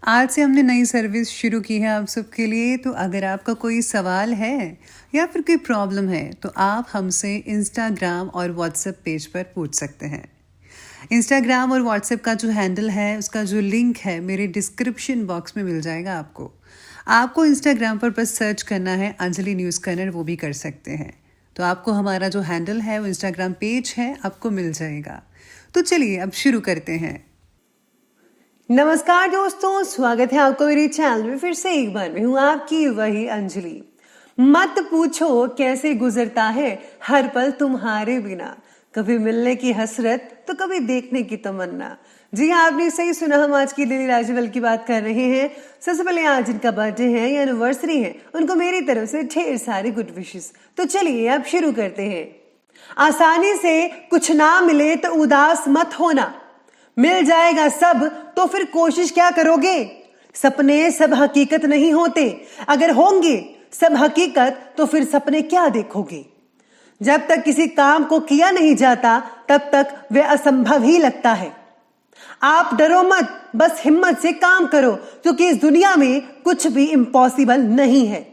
आज से हमने नई सर्विस शुरू की है आप सबके लिए। तो अगर आपका कोई सवाल है या फिर कोई प्रॉब्लम है तो आप हमसे इंस्टाग्राम और व्हाट्सएप पेज पर पूछ सकते हैं। इंस्टाग्राम और व्हाट्सएप का जो हैंडल है, उसका जो लिंक है, मेरे डिस्क्रिप्शन बॉक्स में मिल जाएगा आपको। आपको इंस्टाग्राम पर बस सर्च करना है अंजलि न्यूज़ कॉर्नर, वो भी कर सकते हैं। तो आपको हमारा जो हैंडल है वो इंस्टाग्राम पेज है, आपको मिल जाएगा। तो चलिए अब शुरू करते हैं। नमस्कार दोस्तों, स्वागत है आपको मेरे चैनल में फिर से एक बार। मैं हूँ आपकी वही अंजलि। मत पूछो कैसे गुजरता है हर पल तुम्हारे बिना, कभी मिलने की हसरत तो कभी देखने की तमन्ना। जी हाँ, आपने सही सुना, हम आज की लिली राजवल की बात कर रहे हैं। सबसे पहले आज जिनका बर्थडे है या एनिवर्सरी है, उनको मेरी तरफ से ढेर सारे गुड विशेस। तो चलिए अब शुरू करते हैं। आसानी से कुछ ना मिले तो उदास मत होना, मिल जाएगा सब तो फिर कोशिश क्या करोगे। सपने सब हकीकत नहीं होते, अगर होंगे सब हकीकत तो फिर सपने क्या देखोगे। जब तक किसी काम को किया नहीं जाता तब तक वह असंभव ही लगता है। आप डरो मत, बस हिम्मत से काम करो, क्योंकि इस दुनिया में कुछ भी इम्पॉसिबल नहीं है।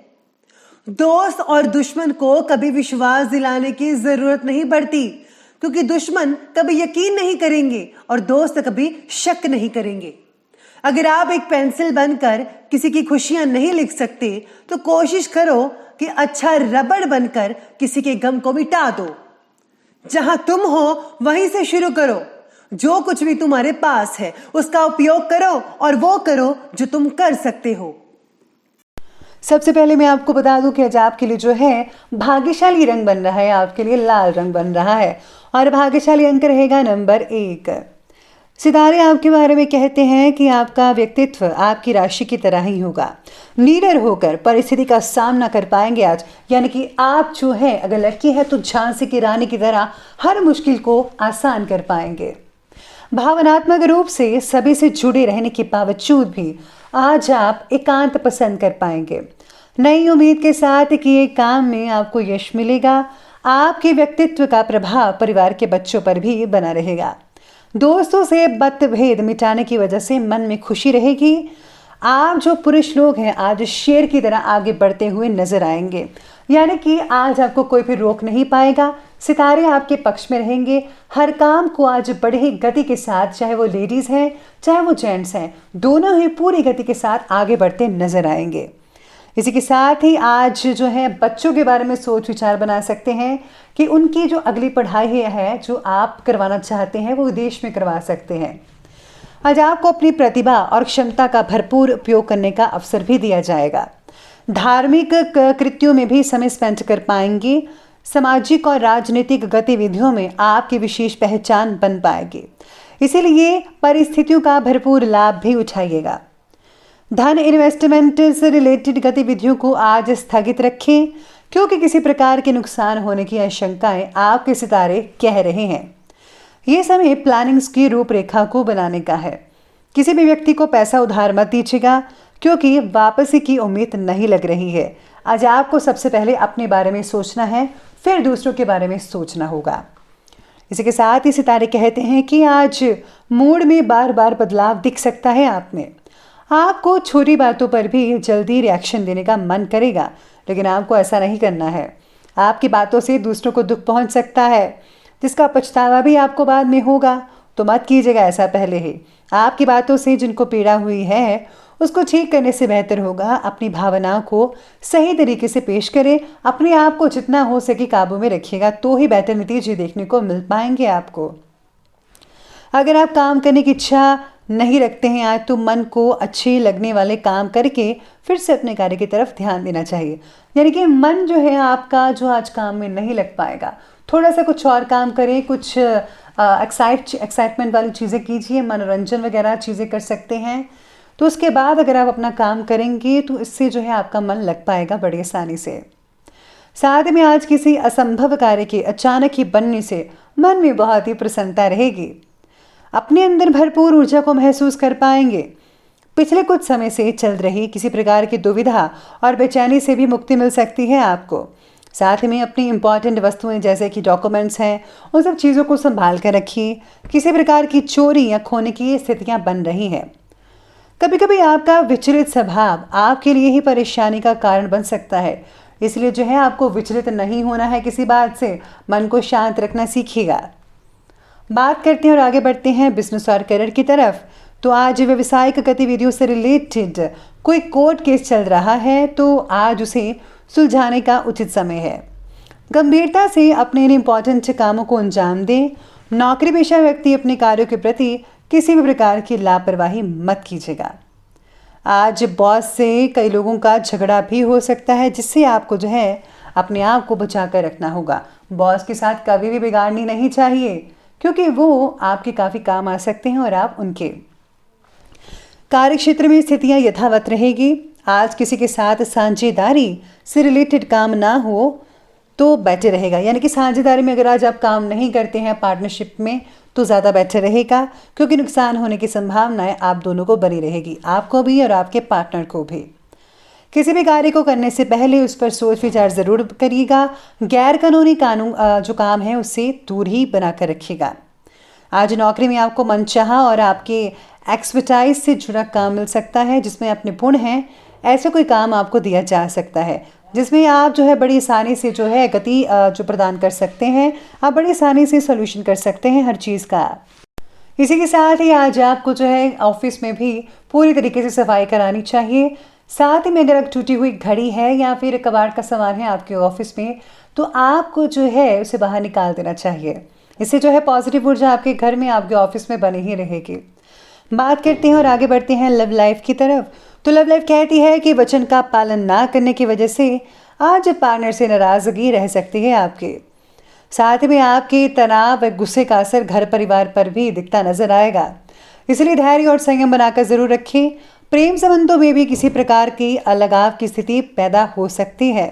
दोस्त और दुश्मन को कभी विश्वास दिलाने की जरूरत नहीं पड़ती, क्योंकि दुश्मन कभी यकीन नहीं करेंगे और दोस्त कभी शक नहीं करेंगे। अगर आप एक पेंसिल बनकर किसी की खुशियां नहीं लिख सकते तो कोशिश करो कि अच्छा रबड़ बनकर किसी के गम को मिटा दो। जहां तुम हो वहीं से शुरू करो। जो कुछ भी तुम्हारे पास है उसका उपयोग करो और वो करो जो तुम कर सकते हो। सबसे पहले मैं आपको बता दूं कि आज आपके लिए जो है भाग्यशाली रंग बन रहा है, आपके लिए लाल रंग बन रहा है और भाग्यशाली अंक रहेगा नंबर 1। सितारे आपके बारे में कहते हैं कि आपका व्यक्तित्व आपकी राशि की तरह ही होगा। निडर होकर परिस्थिति का सामना कर पाएंगे आज, यानी कि आप जो है, अगर लड़की है तो झांसी की रानी की तरह हर मुश्किल को आसान कर पाएंगे। भावनात्मक रूप से सभी से जुड़े रहने के बावजूद भी आज आप एकांत पसंद कर पाएंगे। नई उम्मीद के साथ किए काम में आपको यश मिलेगा। आपके व्यक्तित्व का प्रभाव परिवार के बच्चों पर भी बना रहेगा। दोस्तों से मतभेद मिटाने की वजह से मन में खुशी रहेगी। आप जो पुरुष लोग हैं आज शेर की तरह आगे बढ़ते हुए नजर आएंगे, यानी कि आज आपको कोई भी रोक नहीं पाएगा। सितारे आपके पक्ष में रहेंगे। हर काम को आज बड़े ही गति के साथ, चाहे वो लेडीज हैं चाहे वो जेंट्स हैं, दोनों ही पूरी गति के साथ आगे बढ़ते नजर आएंगे। इसी के साथ ही आज जो है बच्चों के बारे में सोच विचार बना सकते हैं कि उनकी जो अगली पढ़ाई है जो आप करवाना चाहते हैं वो विदेश में करवा सकते हैं। आज आपको अपनी प्रतिभा और क्षमता का भरपूर उपयोग करने का अवसर भी दिया जाएगा। धार्मिक कृत्यों में भी समय स्पेंड कर पाएंगे। सामाजिक और राजनीतिक गतिविधियों में आपकी विशेष पहचान बन पाएगी, इसीलिए परिस्थितियों का भरपूर लाभ भी उठाइएगा। धन इन्वेस्टमेंट से रिलेटेड गतिविधियों को आज स्थगित रखें, क्योंकि किसी प्रकार के नुकसान होने की आशंकाएं आपके सितारे कह रहे हैं। ये समय प्लानिंग्स की रूपरेखा को बनाने का है। किसी भी व्यक्ति को पैसा उधार मत दीजिएगा, क्योंकि वापसी की उम्मीद नहीं लग रही है। आज आपको सबसे पहले अपने बारे में सोचना है, फिर दूसरों के बारे में सोचना होगा। इसी के साथ ही सितारे कहते हैं कि आज मूड में बार बार बदलाव दिख सकता है आप में। आपको छोटी बातों पर भी जल्दी रिएक्शन देने का मन करेगा, लेकिन आपको ऐसा नहीं करना है। आपकी बातों से दूसरों को दुख पहुंच सकता है, जिसका पछतावा भी आपको बाद में होगा। तो मत कीजिएगा ऐसा पहले ही। आपकी बातों से जिनको पीड़ा हुई है उसको ठीक करने से बेहतर होगा अपनी भावनाओं को सही तरीके से पेश करें। अपने आप को जितना हो सके काबू में रखिएगा, तो ही बेहतर नतीजे देखने को मिल पाएंगे आपको। अगर आप काम करने की इच्छा नहीं रखते हैं आज, तो मन को अच्छे लगने वाले काम करके फिर से अपने कार्य की तरफ ध्यान देना चाहिए। यानी कि मन जो है आपका जो आज काम में नहीं लग पाएगा, थोड़ा सा कुछ और काम करें, कुछ एक्साइटमेंट वाली चीज़ें कीजिए, मनोरंजन वगैरह चीज़ें कर सकते हैं। तो उसके बाद अगर आप अपना काम करेंगे तो इससे जो है आपका मन लग पाएगा बड़ी आसानी से। साथ में आज किसी असंभव कार्य के अचानक ही बनने से मन में बहुत ही प्रसन्नता रहेगी। अपने अंदर भरपूर ऊर्जा को महसूस कर पाएंगे। पिछले कुछ समय से चल रही किसी प्रकार की दुविधा और बेचैनी से भी मुक्ति मिल सकती है आपको। साथ में अपनी इंपॉर्टेंट वस्तुएं जैसे कि डॉक्यूमेंट्स हैं, उन सब चीज़ों को संभाल कर रखिए। किसी प्रकार की चोरी या खोने की स्थितियां बन रही हैं। कभी कभी आपका विचलित स्वभाव आपके लिए ही परेशानी का कारण बन सकता है, इसलिए जो है आपको विचलित नहीं होना है किसी बात से, मन को शांत रखना सीखिएगा। बात करते हैं और आगे बढ़ते हैं बिजनेस और करियर की तरफ। तो आज व्यवसायिक गतिविधियों से रिलेटेड कोई कोर्ट केस चल रहा है तो आज उसे सुलझाने का उचित समय है। गंभीरता से अपने इन इम्पॉर्टेंट कामों को अंजाम दें। नौकरी पेशा व्यक्ति अपने कार्यों के प्रति किसी भी प्रकार की लापरवाही मत कीजिएगा। आज बॉस से कई लोगों का झगड़ा भी हो सकता है, जिससे आपको जो है अपने आप को बचा कर रखना होगा। बॉस के साथ कभी भी बिगाड़नी नहीं चाहिए, क्योंकि वो आपके काफ़ी काम आ सकते हैं और आप उनके। कार्य क्षेत्र में स्थितियां यथावत रहेगी। आज किसी के साथ साझेदारी से रिलेटेड काम ना हो तो बेटर रहेगा, यानी कि साझेदारी में अगर आज आप काम नहीं करते हैं पार्टनरशिप में तो ज़्यादा बेटर रहेगा, क्योंकि नुकसान होने की संभावनाएं आप दोनों को बनी रहेगी, आपको भी और आपके पार्टनर को भी। किसी भी कार्य को करने से पहले उस पर सोच विचार ज़रूर करिएगा। गैर कानूनी कानून जो काम है उससे दूर ही बनाकर रखिएगा। आज नौकरी में आपको मनचाहा और आपके एक्सपर्टाइज से जुड़ा काम मिल सकता है, जिसमें अपने गुण हैं ऐसे कोई काम आपको दिया जा सकता है, जिसमें आप जो है बड़ी आसानी से जो है गति जो प्रदान कर सकते हैं, आप बड़ी आसानी से सोल्यूशन कर सकते हैं हर चीज़ का। इसी के साथ ही आज आपको जो है ऑफिस में भी पूरी तरीके से सफाई करानी चाहिए। साथ ही में अगर टूटी हुई घड़ी है या फिर कबाड़ का सामान है आपके ऑफिस में तो आपको जो है उसे बाहर निकाल देना चाहिए। इससे जो है पॉजिटिव ऊर्जा आपके घर में, आपके ऑफिस में बनी ही रहेगी। बात करते हैं और आगे बढ़ते हैं लव लाइफ की तरफ। तो लव लाइफ कहती है कि वचन का पालन ना करने की वजह से आज पार्टनर से नाराज़गी रह सकती है आपके। साथ में आपके तनाव व गुस्से का असर घर परिवार पर भी दिखता नजर आएगा, इसलिए धैर्य और संयम बनाकर जरूर रखें। प्रेम संबंधों में भी किसी प्रकार की अलगाव की स्थिति पैदा हो सकती है।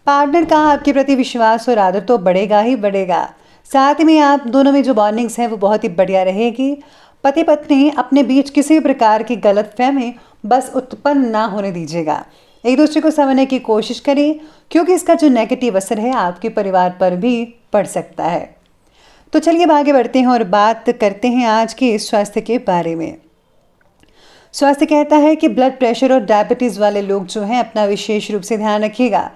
पार्टनर का आपके प्रति विश्वास और आदर तो बढ़ेगा ही बढ़ेगा। साथ में आप दोनों में जो बॉन्डिंग्स हैं वो बहुत ही बढ़िया रहेगी। पति पत्नी अपने बीच किसी भी प्रकार की गलतफहमी बस उत्पन्न ना होने दीजिएगा। एक दूसरे को समझने की कोशिश करें, क्योंकि इसका जो नेगेटिव असर है आपके परिवार पर भी पड़ सकता है। तो चलिए अब आगे बढ़ते हैं और बात करते हैं आज के स्वास्थ्य के बारे में। स्वास्थ्य कहता है कि ब्लड प्रेशर और डायबिटीज़ वाले लोग जो हैं अपना विशेष रूप से ध्यान रखिएगा।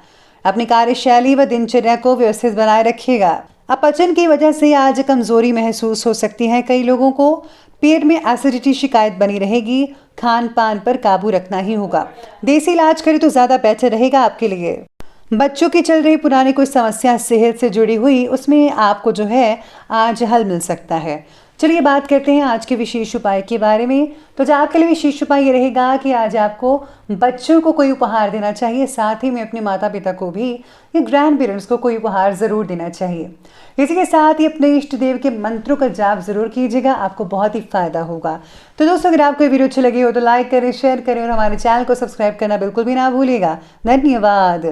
अपनी कार्यशैली व दिनचर्या को व्यवस्थित बनाए रखिएगा। अपचन की वजह से आज कमजोरी महसूस हो सकती है कई लोगों को। पेट में एसिडिटी शिकायत बनी रहेगी। खान पान पर काबू रखना ही होगा। देसी इलाज करें तो ज़्यादा बेहतर रहेगा आपके लिए। बच्चों की चल रही पुरानी कोई समस्या सेहत से जुड़ी हुई, उसमें आपको जो है आज हल मिल सकता है। चलिए बात करते हैं आज के विशेष उपाय के बारे में। तो जो आपके लिए विशेष उपाय ये रहेगा कि आज आपको बच्चों को कोई उपहार देना चाहिए, साथ ही में अपने माता पिता को भी या ग्रैंड पेरेंट्स को कोई उपहार ज़रूर देना चाहिए। इसी के साथ ही अपने इष्ट देव के मंत्रों का जाप ज़रूर कीजिएगा, आपको बहुत ही फायदा होगा। तो दोस्तों अगर आपको वीडियो अच्छी लगी हो तो लाइक करें, शेयर करें और हमारे चैनल को सब्सक्राइब करना बिल्कुल भी ना भूलिएगा। धन्यवाद।